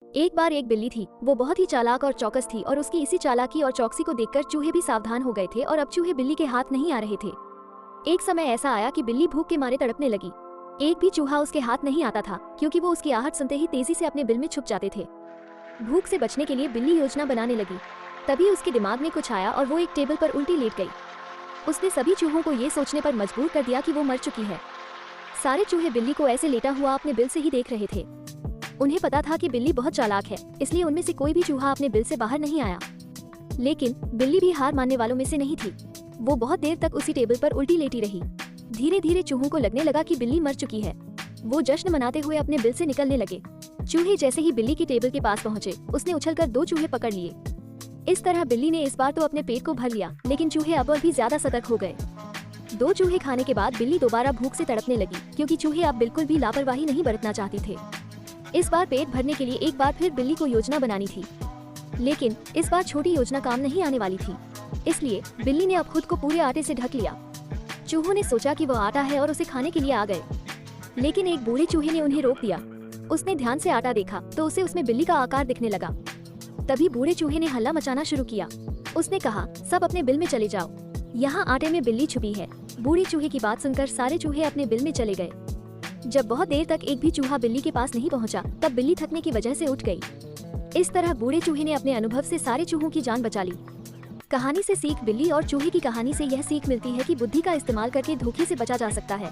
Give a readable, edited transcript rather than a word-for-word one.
एक बार एक बिल्ली थी। वो बहुत ही चालाक और चौकस थी और उसकी इसी चालाकी और चौकसी को देखकर चूहे भी सावधान हो गए थे और अब चूहे बिल्ली के हाथ नहीं आ रहे थे। एक समय ऐसा आया कि बिल्ली भूख के मारे तड़पने लगी। एक भी चूहा उसके हाथ नहीं आता था क्योंकि वो उसकी आहट सुनते ही तेजी से अपने बिल में छुप जाते थे। भूख से बचने के लिए बिल्ली योजना बनाने लगी। तभी उसके दिमाग में कुछ आया और वो एक टेबल पर उल्टी लेट गई। उसने सभी चूहों को ये सोचने पर मजबूर कर दिया कि वो मर चुकी है। सारे चूहे बिल्ली को ऐसे लेटा हुआ अपने बिल से ही देख रहे थे। उन्हें पता था कि बिल्ली बहुत चालाक है, इसलिए उनमें से कोई भी चूहा अपने बिल से बाहर नहीं आया। लेकिन बिल्ली भी हार मानने वालों में से नहीं थी। वो बहुत देर तक उसी टेबल पर उल्टी लेटी रही। धीरे धीरे चूहों को लगने लगा कि बिल्ली मर चुकी है। वो जश्न मनाते हुए अपने बिल से निकलने लगे। चूहे जैसे ही बिल्ली की टेबल के पास पहुंचे, उसने उछलकर 2 चूहे पकड़ लिए। इस तरह बिल्ली ने इस बार तो अपने पेट को भर लिया, लेकिन चूहे अब और भी ज्यादा सतर्क हो गए। 2 चूहे खाने के बाद बिल्ली दोबारा भूख से तड़पने लगी क्योंकि चूहे अब बिल्कुल भी लापरवाही नहीं बरतना चाहती थे। इस बार पेट भरने के लिए एक बार फिर बिल्ली को योजना बनानी थी, लेकिन इस बार छोटी योजना काम नहीं आने वाली थी। इसलिए बिल्ली ने अब खुद को पूरे आटे से ढक लिया। चूहों ने सोचा कि वो आटा है और उसे खाने के लिए आ गए, लेकिन एक बूढ़े चूहे ने उन्हें रोक दिया। उसने ध्यान से आटा देखा तो उसे उसमें बिल्ली का आकार दिखने लगा। तभी बूढ़े चूहे ने हल्ला मचाना शुरू किया। उसने कहा, सब अपने बिल में चले जाओ, यहाँ आटे में बिल्ली छुपी है। बूढ़े चूहे की बात सुनकर सारे चूहे अपने बिल में चले गए। जब बहुत देर तक एक भी चूहा बिल्ली के पास नहीं पहुंचा, तब बिल्ली थकने की वजह से उठ गई। इस तरह बूढ़े चूहे ने अपने अनुभव से सारे चूहों की जान बचा ली। कहानी से सीख। बिल्ली और चूहे की कहानी से यह सीख मिलती है कि बुद्धि का इस्तेमाल करके धोखे से बचा जा सकता है।